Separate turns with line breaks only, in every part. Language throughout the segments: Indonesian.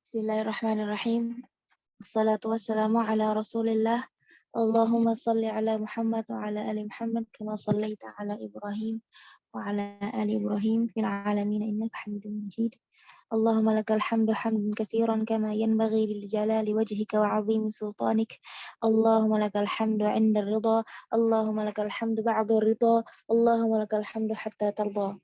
Bismillahirrahmanirrahim. Wassalatu wassalamu ala Rasulillah. Allahumma salli ala Muhammad wa ala ali Muhammad kama sallaita ala Ibrahim wa ala ali Ibrahim fil alamin innaka Hamidum Majid. Allahumma lakal hamdu hamdan katsiran kama yanbaghi lil jalali wajhika wa 'azimi sultanik. Allahumma lakal hamdu 'inda ridha, Allahumma lakal hamdu ba'da ridha, Allahumma lakal hamdu hatta tarda.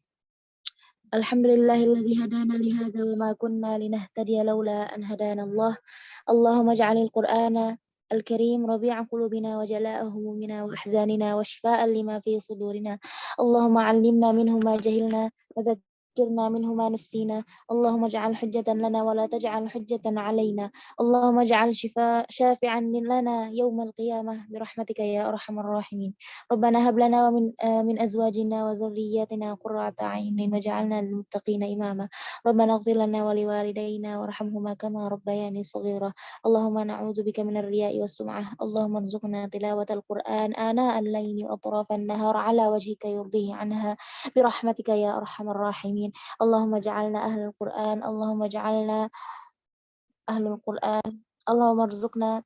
Alhamdulillahilladzi hadana li hadza wa ma kunna linahtadiya laula an hadana Allah. Allahumma ij'alil Qur'ana al-Karim rabi'a qulubina wa jalaa'a humumina wa ahzanina wa shifaa'an lima fi sudurina. Allahumma 'allimna minhu ma jahilna wa dhakkirna minhu ma nasina. Allahumma ij'al hujjatan lana wa la taj'al hujjatan 'alaina. Allahumma ij'al shafi'an lana yawmal qiyamah bi rahmatika ya arhamar rahimin. ربنا هب لنا من أزواجنا وذرياتنا قرة أعين واجعلنا للمتقين إماما ربنا اغفر لنا ولوالدينا وارحمهما كما ربياني صغيرا اللهم نعوذ بك من الرياء والسمعة اللهم ارزقنا تلاوة القرآن آناء الليل وأطراف النهار على وجهك يرضيه عنها برحمتك يا أرحم الراحمين اللهم اجعلنا أهل القرآن اللهم اجعلنا أهل القرآن اللهم ارزقنا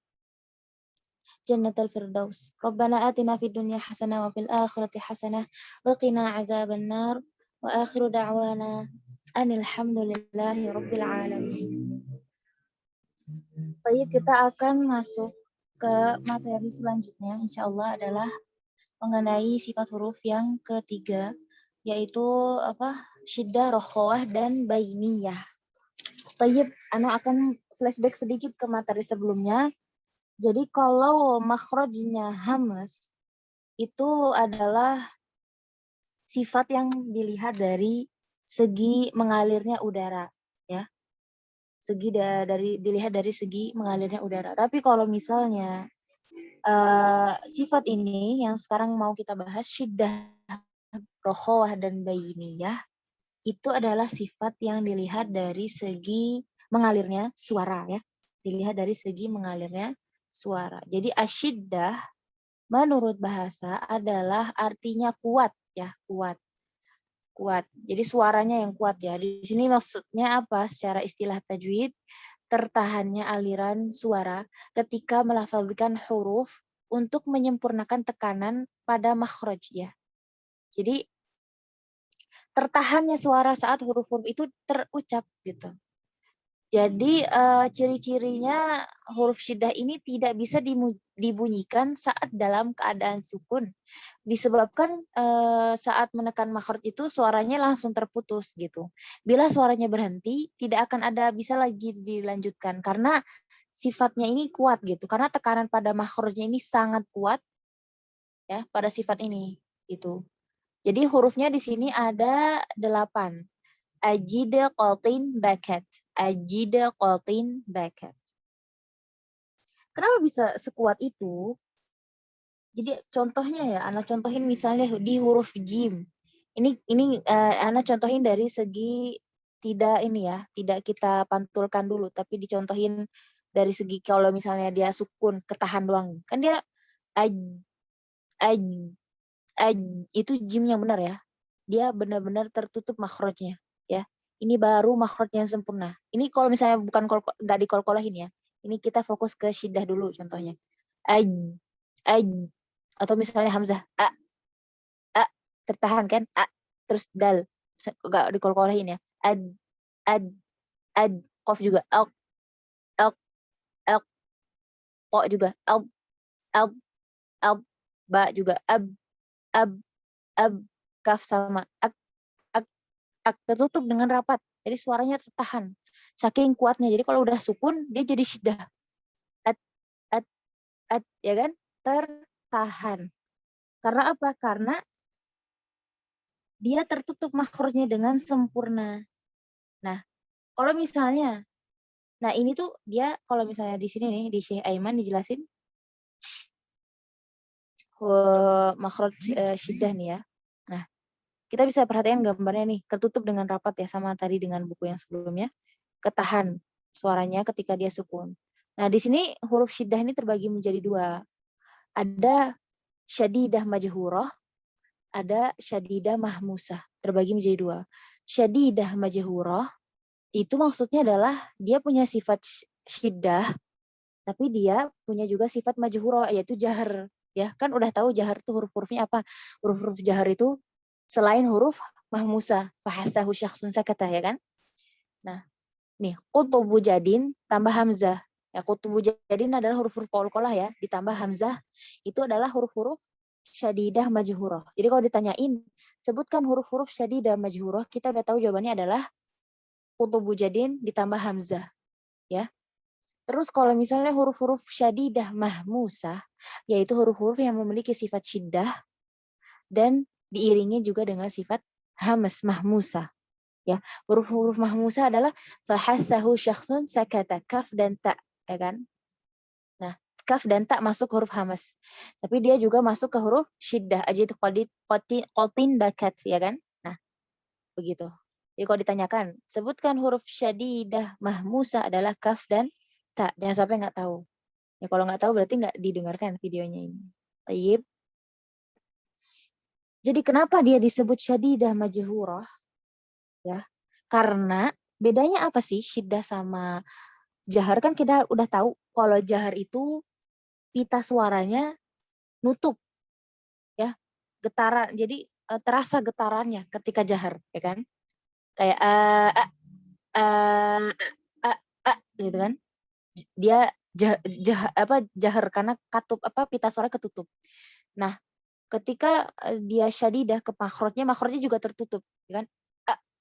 جنة الفردوس ربنا آتنا في الدنيا حسنة وفي الآخرة حسنة وقنا عذاب النار وآخر دعوانا أن الحمد لله رب العالمين. Baik, kita akan masuk ke materi selanjutnya insyaallah adalah mengenai sifat huruf yang ketiga yaitu syiddah, rokhawah dan bainiyah. Baik, ana akan flashback sedikit ke materi sebelumnya. Jadi kalau makhrajnya hamas itu adalah sifat yang dilihat dari segi mengalirnya udara, ya. Dilihat dari segi mengalirnya udara. Tapi kalau misalnya sifat ini yang sekarang mau kita bahas syiddah, rokhawah dan bainiyah itu adalah sifat yang dilihat dari segi mengalirnya suara, ya. Dilihat dari segi mengalirnya suara. Jadi asyiddah menurut bahasa adalah artinya kuat, ya, kuat. Kuat. Jadi suaranya yang kuat, ya. Di sini maksudnya apa? Secara istilah tajwid, tertahannya aliran suara ketika melafalkan huruf untuk menyempurnakan tekanan pada makhraj, ya. Jadi tertahannya suara saat huruf-huruf itu terucap gitu. Jadi ciri-cirinya huruf syiddah ini tidak bisa dibunyikan saat dalam keadaan sukun. Disebabkan saat menekan makhraj itu suaranya langsung terputus gitu. Bila suaranya berhenti, tidak akan ada bisa lagi dilanjutkan karena sifatnya ini kuat gitu. Karena tekanan pada makhrajnya ini sangat kuat ya pada sifat ini gitu. Jadi hurufnya di sini ada 8. Ajida qatin bakat. Ajida qatin bakat. Kenapa bisa sekuat itu? Jadi contohnya ya, Ana contohin misalnya di huruf jim. Ini Ana contohin dari segi tidak ini ya, tidak kita pantulkan dulu, tapi dicontohin dari segi kalau misalnya dia sukun, ketahan doang. Kan dia aj, aj, aj, itu jim yang benar ya. Dia benar-benar tertutup makhrajnya. Ya, ini baru makhraj yang sempurna. Ini kalau misalnya bukan nggak dikolkolahin ya. Ini kita fokus ke syiddah dulu contohnya. Aj, aj, atau misalnya hamzah a tertahan kan terus dal nggak dikolkolahin ya. Ad, ad, qaf juga al qa juga al ba juga ab kaf sama tertutup dengan rapat. Jadi suaranya tertahan. Saking kuatnya. Jadi kalau udah sukun, dia jadi syiddah. Ya kan? Tertahan. Karena apa? Karena dia tertutup makhrajnya dengan sempurna. Nah, kalau misalnya, ini tuh dia kalau misalnya di sini nih, di Syekh Aiman dijelasin makhraj syiddah nih ya. Nah, kita bisa perhatikan gambarnya nih, tertutup dengan rapat ya, sama tadi dengan buku yang sebelumnya. Ketahan suaranya ketika dia sukun. Nah, di sini huruf syiddah ini terbagi menjadi 2. Ada syadidah majhurah, ada syadidah mahmusah. Terbagi menjadi 2. Syadidah majhurah Itu maksudnya adalah dia punya sifat syiddah, tapi dia punya juga sifat majhuro, yaitu jahar. Ya, kan udah tahu jahar itu huruf-hurufnya apa? Huruf-huruf jahar itu selain huruf mahmusa, fahasahu syakhsun sakata, ya kan? Nah, nih, kutubu jadin tambah hamzah. Ya, kutubu jadin adalah huruf-huruf qalqalah ya, ditambah hamzah. Itu adalah huruf-huruf syadidah majhurah. Jadi kalau ditanyain, sebutkan huruf-huruf syadidah majhurah, kita udah tahu jawabannya adalah kutubu jadin ditambah hamzah, ya. Terus kalau misalnya huruf-huruf syadidah mahmusah, yaitu huruf-huruf yang memiliki sifat syiddah dan diiringi juga dengan sifat hamas mahmusah. Ya, huruf-huruf mahmusah adalah fahasahu syakhsun sakata, kaf dan ta, ya kan? Nah, kaf dan ta masuk huruf hamas. Tapi dia juga masuk ke huruf syiddah, ajid qatin bakat, ya kan? Nah, begitu. Jadi kalau ditanyakan, sebutkan huruf syadidah mahmusah adalah kaf dan ta. Jangan sampai nggak tahu. Ya kalau nggak tahu berarti nggak didengarkan videonya ini. Baik. Jadi kenapa dia disebut syadidah majhurah? Ya, karena bedanya apa sih syiddah sama jahar? Kan kita udah tahu kalau jahar itu pita suaranya nutup, ya, getaran. Jadi terasa getarannya ketika jahar, ya kan? Kayak uh, gitu kan? Dia jahar karena katup pita suara ketutup. Nah, ketika dia syadidah ke makhrajnya juga tertutup, ya kan?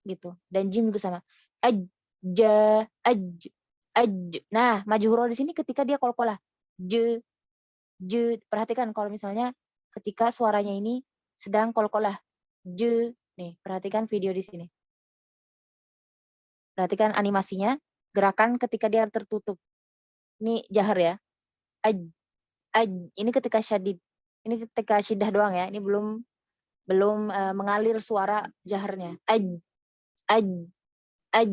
Gitu. Dan jim juga sama. Aj, aj, aj. Nah, majhuro di sini ketika dia qalqalah. J, j. Perhatikan kalau misalnya ketika suaranya ini sedang qalqalah. J. Nih, perhatikan video di sini. Perhatikan animasinya, gerakan ketika dia tertutup. Ini jahar ya. Aj, aj. Ini ketika syadid. Ini ketika syiddah doang ya. Ini belum mengalir suara jaharnya. Aj, aj, aj,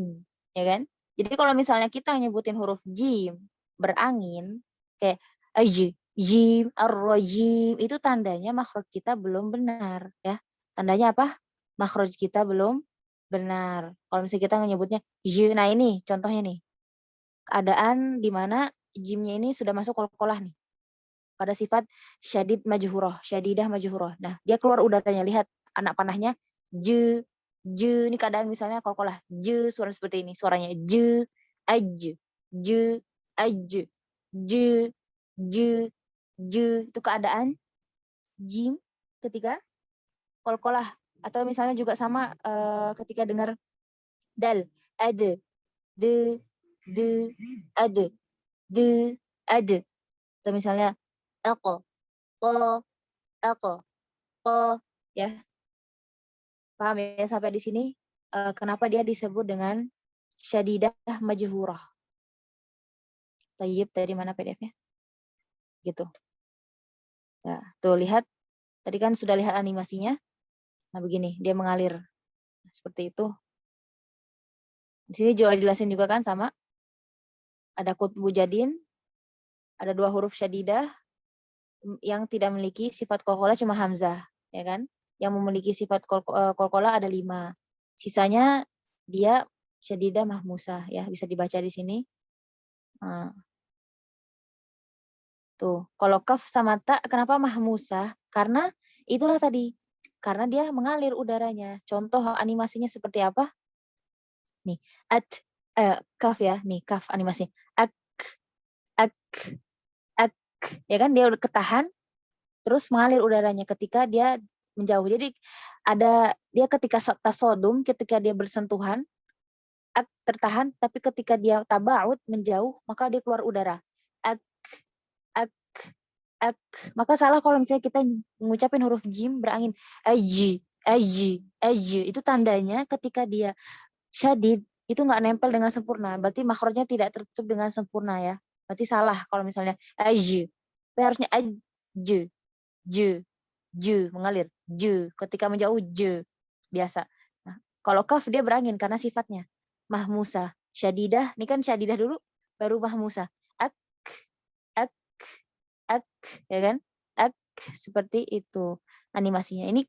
ya kan? Jadi kalau misalnya kita nyebutin huruf jim berangin kayak aj, jim, ar-rajim, itu tandanya makhraj kita belum benar, ya. Tandanya apa? Makhraj kita belum benar. Kalau misalnya kita nyebutnya j, nah ini contohnya nih. Keadaan di mana jimnya ini sudah masuk qalqalah nih. Pada sifat syadid majhurah, syadidah majhurah. Nah, dia keluar udaranya, lihat anak panahnya je, ini keadaan misalnya qalqalah, je, suara seperti ini, suaranya je, aj, je, aj, je, je, je, itu keadaan jim ketika qalqalah. Atau misalnya juga sama ketika dengar dal, ade, de, ade, de, ade. Atau misalnya aqo, ko, ya. Paham ya sampai di sini kenapa dia disebut dengan syadidah majhurah. Tayyib, dari mana PDF-nya? Gitu. Ya, tuh lihat. Tadi kan sudah lihat animasinya. Nah, begini, dia mengalir. Seperti itu. Di sini juga dijelasin juga kan sama. Ada qutbu jadin, ada 2 huruf syadidah yang tidak memiliki sifat qalqalah cuma hamzah, ya kan? Yang memiliki sifat qalqalah ada 5. Sisanya dia syadidah mahmusah, ya, bisa dibaca di sini. Nah, tuh, kalau kaf sama ta kenapa mahmusah? Karena itulah tadi. Karena dia mengalir udaranya. Contoh animasinya seperti apa? Nih, kaf ya, nih kaf animasi. Ak, ak, ak, ya kan dia udah ketahan, terus mengalir udaranya ketika dia menjauh. Jadi ada dia ketika tasodum, ketika dia bersentuhan, ak tertahan, tapi ketika dia tabaud menjauh, maka dia keluar udara. Ak, ak, ak. Maka salah kalau misalnya kita mengucapin huruf jim berangin aji, aji, aji. Itu tandanya ketika dia syadid itu nggak nempel dengan sempurna. Berarti makhrajnya tidak tertutup dengan sempurna, ya. Berarti salah kalau misalnya aji. Tapi harusnya aj, je, mengalir. Je, ketika menjauh je, biasa. Nah, kalau kaf dia berangin karena sifatnya mahmusa. Syadidah, ini kan syadidah dulu, baru mahmusa. Ak, ak, ak, ya kan? Ak, seperti itu animasinya. Ini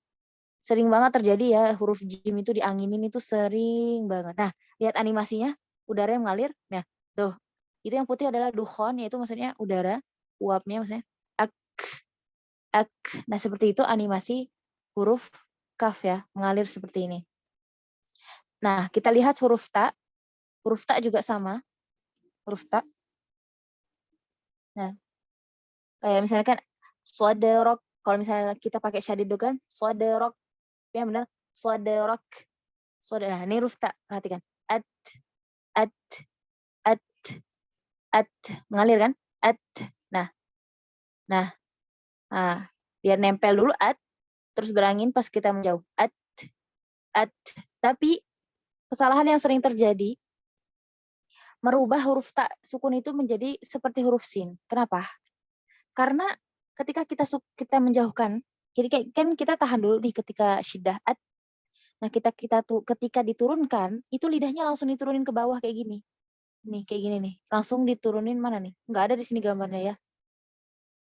sering banget terjadi ya, huruf jim itu dianginin itu sering banget. Nah, lihat animasinya. udara yang mengalir. Nah, tuh. Itu yang putih adalah dukhon, yaitu maksudnya udara, uapnya maksudnya ak, ak. Nah, seperti itu animasi huruf kaf ya, mengalir seperti ini. Nah, kita lihat huruf ta. Huruf ta juga sama. Huruf ta. Nah, kayak misalkan soderok. Kalau misalnya kita pakai syadid kan, soderok. Ya benar, soderok. Nah, ini huruf ta. Perhatikan. At, at, at, at. Mengalir kan? At. Nah, nah. Nah, biar nempel dulu at, terus berangin pas kita menjauh. At. Tapi kesalahan yang sering terjadi, merubah huruf ta sukun itu menjadi seperti huruf sin. Kenapa? Karena ketika kita menjauhkan, jadi kan kita tahan dulu nih ketika syiddah at. Nah, ketika diturunkan, itu lidahnya langsung diturunin ke bawah kayak gini. Nih, kayak gini nih. Langsung diturunin mana nih? Nggak ada di sini gambarnya ya.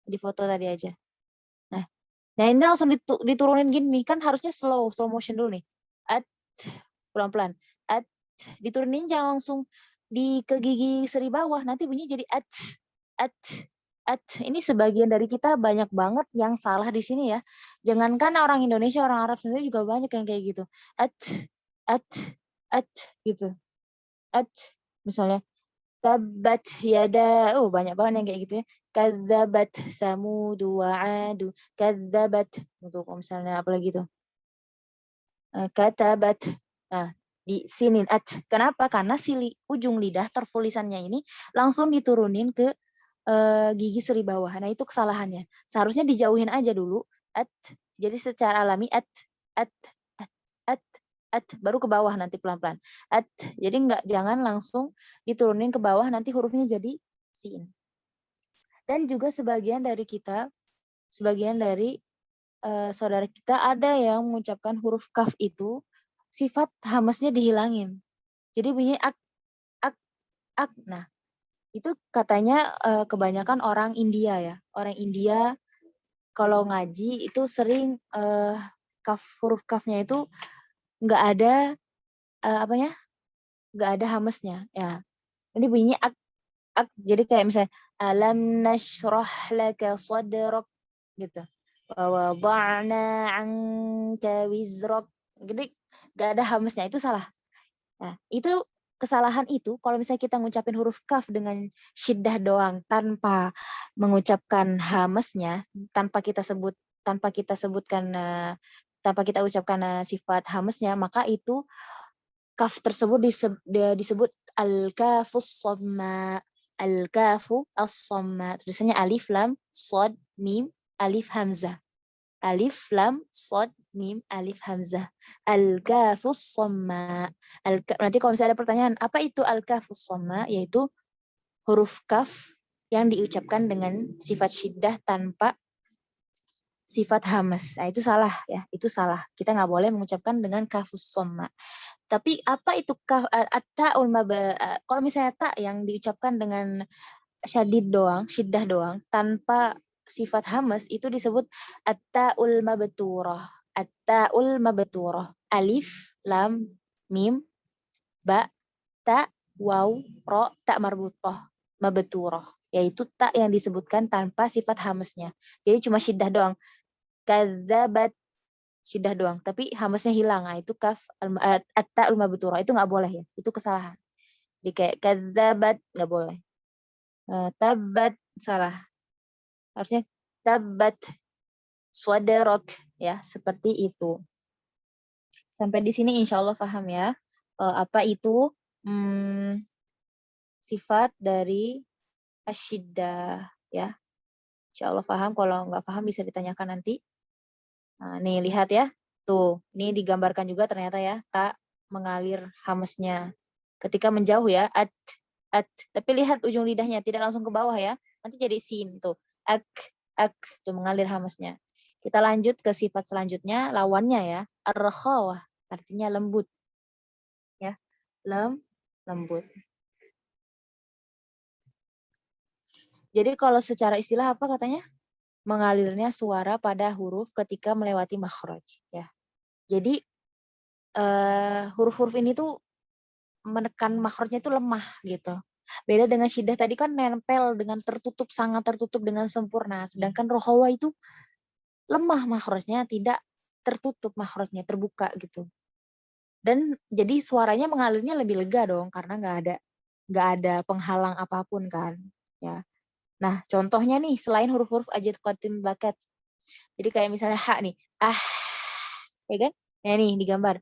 Di foto tadi aja. Nah, ini langsung diturunin gini nih. Kan harusnya slow motion dulu nih. At, pelan-pelan. At, diturunin jangan langsung ke gigi seri bawah. Nanti bunyinya jadi at, at, at. Ini sebagian dari kita banyak banget yang salah di sini ya. Jangankan orang Indonesia, orang Arab sendiri juga banyak yang kayak gitu. At, at, gitu. At, misalnya tabat yada, banyak banget yang kayak gitu ya. Kadzabat samudu wa adu. Kadzabat, untuk misalnya apa lagi tuh? Katabat. Nah, di sinin at. Kenapa? Karena ujung lidah terfulisannya ini langsung diturunin ke gigi seri bawah. Nah, itu kesalahannya. Seharusnya dijauhin aja dulu. At. Jadi secara alami at, at, at, at, baru ke bawah nanti pelan-pelan. At. Jadi jangan langsung diturunin ke bawah, nanti hurufnya jadi sin. Dan juga sebagian dari saudara kita ada yang mengucapkan huruf kaf itu sifat hamesnya dihilangin. Jadi bunyinya ak, ak, ak. Nah, itu katanya kebanyakan orang India ya. Orang India kalau ngaji itu sering huruf kafnya itu nggak ada apanya? Nggak ada hamesnya. Ya. Ini bunyinya ak, ak. Jadi kayak misalnya alam nashrah laka sadrak gitu. Wa wada'na 'anka wizrak. Jadi nggak ada hamesnya, itu salah. Nah, itu kesalahan itu kalau misalnya kita ngucapin huruf kaf dengan syiddah doang tanpa mengucapkan hamesnya, tanpa kita sebutkan tanpa kita ucapkan sifat hamesnya, maka itu kaf tersebut disebut al-kafus somma. Al-kafu as-somma. Tulisannya alif lam shad mim alif hamzah. Alif lam shad mim alif hamzah. Al-kafus somma. Nanti kalau misalnya ada pertanyaan, apa itu al-kafus somma? Yaitu huruf kaf yang diucapkan dengan sifat syiddah tanpa sifat hamas. Nah, itu salah ya, itu salah. Kita nggak boleh mengucapkan dengan kafus somma. Tapi apa itu at-ta'ul kalau misalnya tak yang diucapkan dengan syadid doang, syiddah doang, tanpa sifat hamas, itu disebut at-ta'ul mabturah. At-ta'ul mabturah. Alif, lam, mim, ba, ta, waw, ro, tak marbutah. Mabturah. Yaitu tak yang disebutkan tanpa sifat hamasnya. Jadi cuma syiddah doang. Kadzabat, syiddah doang, tapi hamasnya hilang. Nah, itu kaf at-ta'ul mabturah, itu nggak boleh ya, itu kesalahan. Jadi kayak kadzabat nggak boleh. Tabat salah, harusnya tabat swadrok ya, seperti itu. Sampai di sini insya Allah paham ya apa itu sifat dari asyiddah ya. Insya Allah paham, kalau nggak paham bisa ditanyakan nanti. Nah, nih lihat ya. Tuh, ini digambarkan juga ternyata ya, tak mengalir hamasnya. Ketika menjauh ya, at. Tapi lihat ujung lidahnya, tidak langsung ke bawah ya. Nanti jadi sin tuh. Ak, tuh mengalir hamasnya. Kita lanjut ke sifat selanjutnya, lawannya ya. Ar-rakhawah, artinya lembut. Ya, lembut. Jadi kalau secara istilah apa katanya? Mengalirnya suara pada huruf ketika melewati makhraj ya. Jadi huruf-huruf ini tuh menekan makhrajnya itu lemah gitu. Beda dengan syiddah tadi kan nempel dengan tertutup, sangat tertutup dengan sempurna. Sedangkan rokhawah itu lemah makhrajnya, tidak tertutup makhrajnya, terbuka gitu. Dan jadi suaranya mengalirnya lebih lega dong karena nggak ada penghalang apapun kan, ya. Nah, contohnya nih selain huruf-huruf ajad qatin bakat. Jadi kayak misalnya ha nih, ya kan? Ya nih digambar.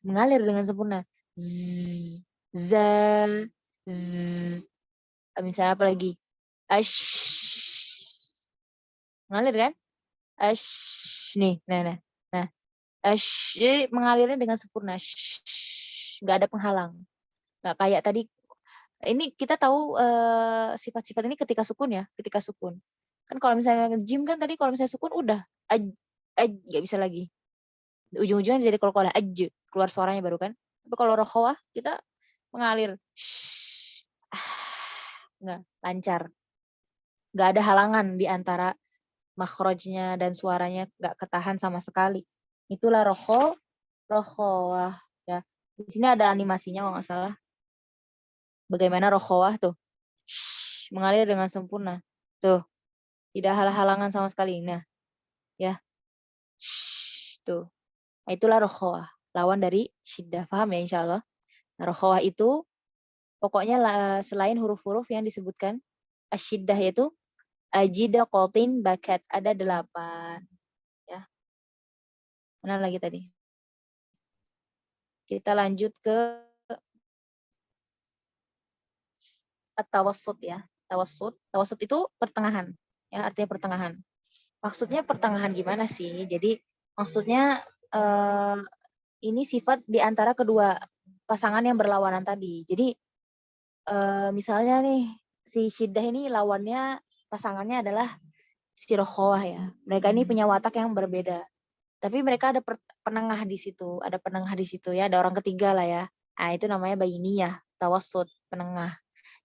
Mengalir dengan sempurna. Z, za, z. Misalnya apa lagi? Mengalir kan? Nih, nah. Nah, mengalirnya dengan sempurna. Nggak ada penghalang. Nggak kayak tadi. Ini kita tahu sifat-sifat ini ketika sukun ya, ketika sukun. Kan kalau misalnya jim kan tadi kalau misalnya sukun udah nggak bisa lagi. Ujung-ujungnya jadi qalqalah keluar suaranya baru kan. Tapi kalau rokhawah kita mengalir. Nggak lancar. Nggak ada halangan di antara makhrajnya dan suaranya nggak ketahan sama sekali. Itulah rokhawah ya. Di sini ada animasinya kalau nggak salah. Bagaimana rokhawah tuh mengalir dengan sempurna. Tuh, tidak halangan sama sekali. Nah, ya. Tuh. Nah, itulah rokhawah. Lawan dari syiddah. Paham ya insya Allah? Nah, rokhawah itu pokoknya selain huruf-huruf yang disebutkan asyiddah yaitu ajida, qatin, bakat. Ada 8. Ya. Mana lagi tadi? Kita lanjut ke tawassut ya. Tawassut itu pertengahan. Ya, artinya pertengahan. Maksudnya pertengahan gimana sih? Jadi maksudnya ini sifat di antara kedua pasangan yang berlawanan tadi. Jadi misalnya nih si syiddah ini lawannya pasangannya adalah si rokhawah ya. Mereka ini punya watak yang berbeda. Tapi mereka ada penengah di situ, ya, ada orang ketiga lah ya. Nah, itu namanya bainiyah, tawassut, penengah.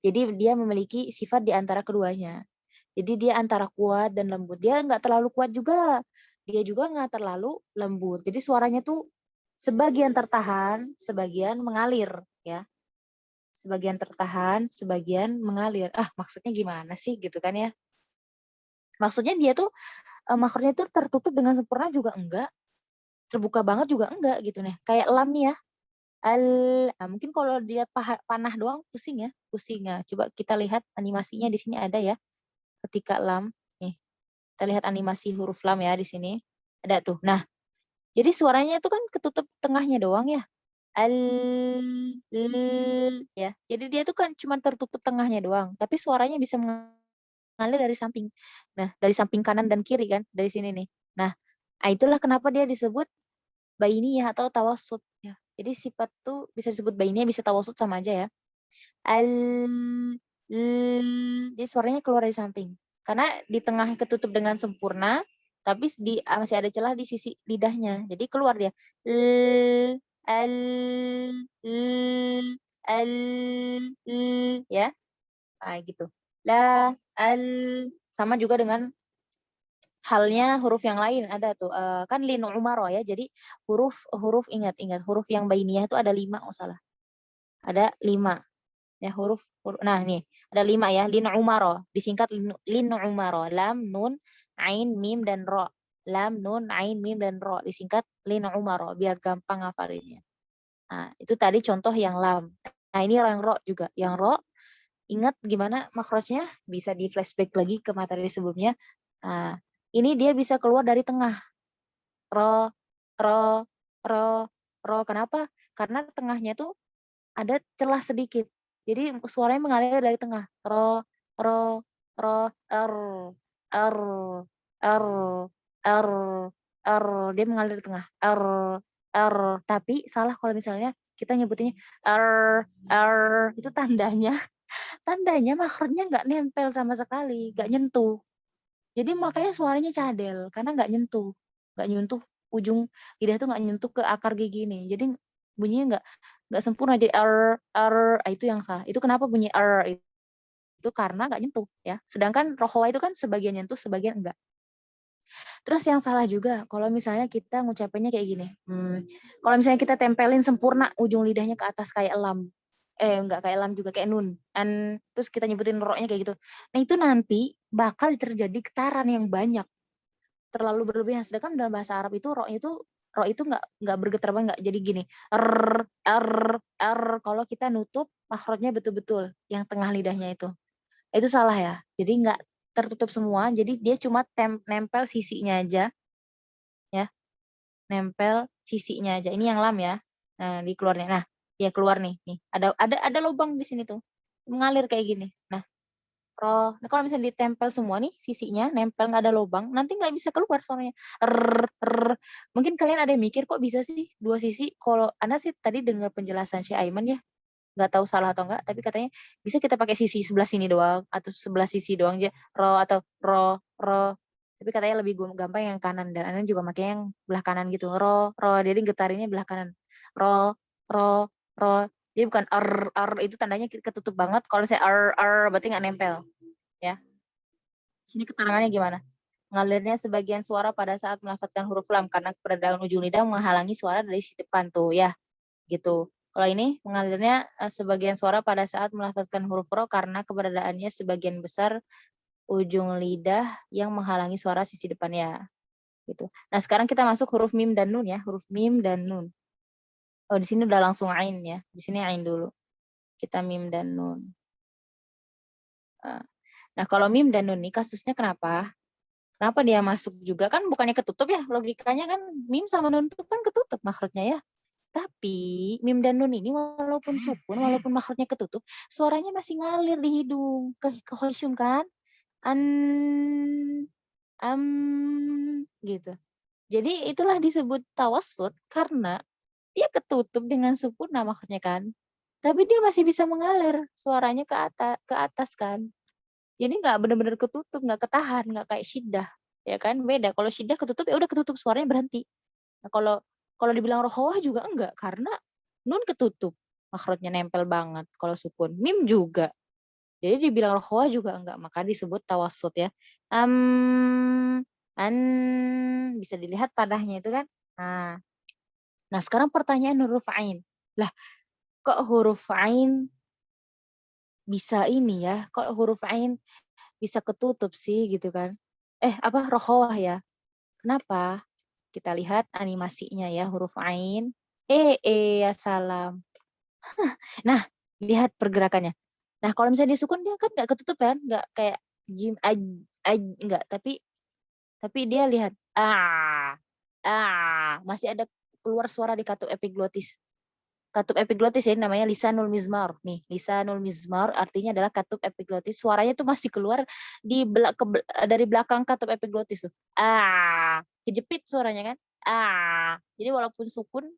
Jadi dia memiliki sifat di antara keduanya. Jadi dia antara kuat dan lembut. Dia nggak terlalu kuat juga. Dia juga nggak terlalu lembut. Jadi suaranya tuh sebagian tertahan, sebagian mengalir ya. Sebagian tertahan, sebagian mengalir. Maksudnya gimana sih gitu kan ya? Maksudnya dia tuh makhrajnya tuh tertutup dengan sempurna juga enggak, terbuka banget juga enggak gitu nih. Kayak lam nih ya. Mungkin kalau dia panah doang pusing ya. Coba kita lihat animasinya di sini ada ya. Ketika lam nih. Kita lihat animasi huruf lam ya di sini. Ada tuh. Nah, jadi suaranya itu kan ketutup tengahnya doang ya. Ya. Jadi dia tuh kan cuma tertutup tengahnya doang, tapi suaranya bisa mengalir dari samping. Nah, dari samping kanan dan kiri kan, dari sini nih. Nah, itulah kenapa dia disebut bainiyah atau tawassut ya. Jadi sifat tuh bisa disebut bainiyah, bisa tawassut sama aja ya. Al jadi suaranya keluar dari samping. Karena di tengah ketutup dengan sempurna, tapi masih ada celah di sisi lidahnya. Jadi keluar dia. L al l al ya. Nah, gitu. La al sama juga dengan halnya huruf yang lain ada tuh kan lin umaro ya. Jadi huruf ingat huruf yang bainiyah itu ada 5 oh salah. Ada 5 ya nah nih ada 5 ya lin umaro disingkat lin umaro lam nun ain mim dan ro lam nun ain mim dan ro disingkat lin umaro biar gampang ngafalinnya. Nah itu tadi contoh yang lam. Nah ini yang ro juga yang ro ingat gimana makhrajnya bisa di flashback lagi ke materi sebelumnya. Nah ini dia bisa keluar dari tengah ro ro ro ro kenapa karena tengahnya tuh ada celah sedikit. Jadi suaranya mengalir dari tengah. Ro, ro, ro, r, r, r, r. Dia mengalir di tengah. R. Tapi salah kalau misalnya kita nyebutinnya r. Itu tandanya makhrajnya nggak nempel sama sekali, nggak nyentuh. Jadi makanya suaranya cadel karena nggak nyentuh ujung lidah tuh nggak nyentuh ke akar gigi nih. Jadi bunyinya nggak sempurna jadi itu yang salah. Itu kenapa bunyi itu karena nggak nyentuh ya. Sedangkan rokhawah itu kan sebagian nyentuh, sebagian enggak. Terus yang salah juga kalau misalnya kita ngucapinnya kayak gini, kalau misalnya kita tempelin sempurna ujung lidahnya ke atas kayak lam, enggak kayak lam juga, kayak nun, terus kita nyebutin ro-nya kayak gitu. Nah itu nanti bakal terjadi getaran yang banyak, terlalu berlebihan. Sedangkan dalam bahasa Arab itu ro itu nggak bergetar banget, nggak jadi gini, kalau kita nutup makhrajnya betul-betul yang tengah lidahnya itu. Itu salah ya. Jadi nggak tertutup semua, jadi dia cuma nempel sisinya aja ya, nempel sisinya aja. Ini yang lam ya. Nah, di keluarnya. Nah, dia keluar nih. Ada lubang di sini tuh. Mengalir kayak gini. Nah, nah kalau misalnya ditempel semua nih sisinya, nempel nggak ada lubang, nanti nggak bisa keluar suaranya. Mungkin kalian ada yang mikir kok bisa sih dua sisi? Kalau Ana sih tadi dengar penjelasan si Aiman ya, nggak tahu salah atau enggak, tapi katanya bisa kita pakai sisi sebelah sini doang atau sebelah sisi doang aja, atau ro. Tapi katanya lebih gampang yang kanan dan Ana juga pakai yang belah kanan gitu. Ro, jadi getarinnya belah kanan. Ro, ro. Jadi bukan itu tandanya ketutup banget. Kalau saya berarti nggak nempel, ya. Sini keterangannya gimana? Mengalirnya sebagian suara pada saat melafadzkan huruf lam karena keberadaan ujung lidah menghalangi suara dari si depan tuh ya, gitu. Kalau ini mengalirnya sebagian suara pada saat melafadzkan huruf ro karena keberadaannya sebagian besar ujung lidah yang menghalangi suara sisi depannya, gitu. Nah, sekarang kita masuk huruf mim dan nun ya, huruf mim dan nun. Oh, di sini udah langsung ain ya. Di sini ain dulu. Kita mim dan nun. Nah, kalau mim dan nun ini kasusnya kenapa? Kenapa dia masuk juga? Kan bukannya ketutup ya, logikanya kan mim sama nun itu kan ketutup makhrajnya ya. Tapi mim dan nun ini walaupun sukun, walaupun makhrajnya ketutup, suaranya masih ngalir di hidung ke khusyum kan? An, am, gitu. Jadi itulah disebut tawassut karena dia ketutup dengan sempurna makhrajnya kan. Tapi dia masih bisa mengalir suaranya ke atas kan. Jadi nggak benar-benar ketutup, nggak ketahan, nggak kayak syiddah, ya kan? Beda. Kalau syiddah ketutup ya udah ketutup suaranya berhenti. Nah, kalau kalau dibilang rokhawah juga enggak karena nun ketutup, makhrajnya nempel banget kalau sukun. Mim juga. Jadi dibilang rokhawah juga enggak, maka disebut tawassut ya. An bisa dilihat padahnya itu kan. Nah, sekarang pertanyaan huruf ain. Lah, kok huruf ain bisa ini ya? Kok huruf ain bisa ketutup sih gitu kan? Rokhawah ya. Kenapa? Kita lihat animasinya ya, huruf ain. Ya salam. Nah, lihat pergerakannya. Nah, kalau misalnya dia sukun dia kan nggak ketutup kan? Nggak kayak jim nggak, tapi dia lihat masih ada keluar suara di katup epiglotis. Katup epiglotis ya namanya lisanul mizmar. Nih, lisanul mizmar artinya adalah katup epiglotis. Suaranya tuh masih keluar dari belakang katup epiglotis tuh. Kejepit suaranya kan. Jadi walaupun sukun,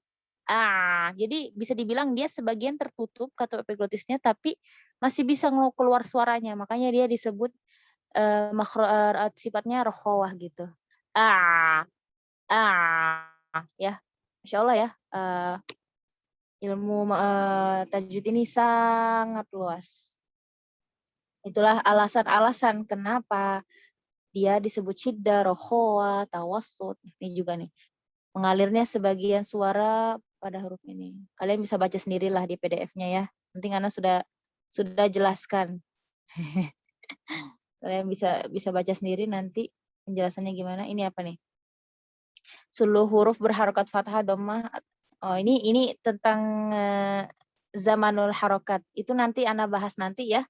jadi bisa dibilang dia sebagian tertutup katup epiglotisnya tapi masih bisa keluar suaranya. Makanya dia disebut sifatnya rokhawah gitu. Ya. Masya Allah ya. Ilmu tajwid ini sangat luas. Itulah alasan-alasan kenapa dia disebut syiddah, rokhawah, tawassut. Ini juga nih. Mengalirnya sebagian suara pada huruf ini. Kalian bisa baca sendirilah di PDF-nya ya. Nanti karena sudah jelaskan. Kalian bisa baca sendiri nanti penjelasannya gimana. Ini apa nih? Seluruh huruf berharokat fathah, dhammah. Oh, ini tentang zamanul harokat. Itu nanti Ana bahas nanti ya.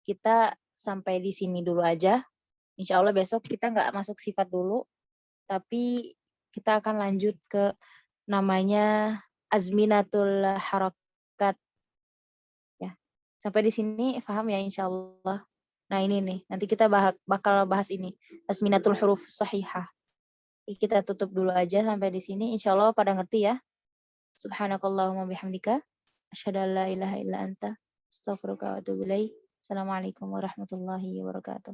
Kita sampai di sini dulu aja. Insya Allah besok kita nggak masuk sifat dulu, tapi kita akan lanjut ke namanya azminatul harokat. Ya. Sampai di sini paham ya insya Allah. Nah ini nih, nanti kita bakal bahas ini. Azminatul huruf sahihah. Kita tutup dulu aja sampai di sini. Insya Allah pada ngerti ya. Subhanakallahumma bihamdika. Asyhadu an la ilaha illa anta. Astaghfiruka wa atubu ilaik. Assalamualaikum warahmatullahi wabarakatuh.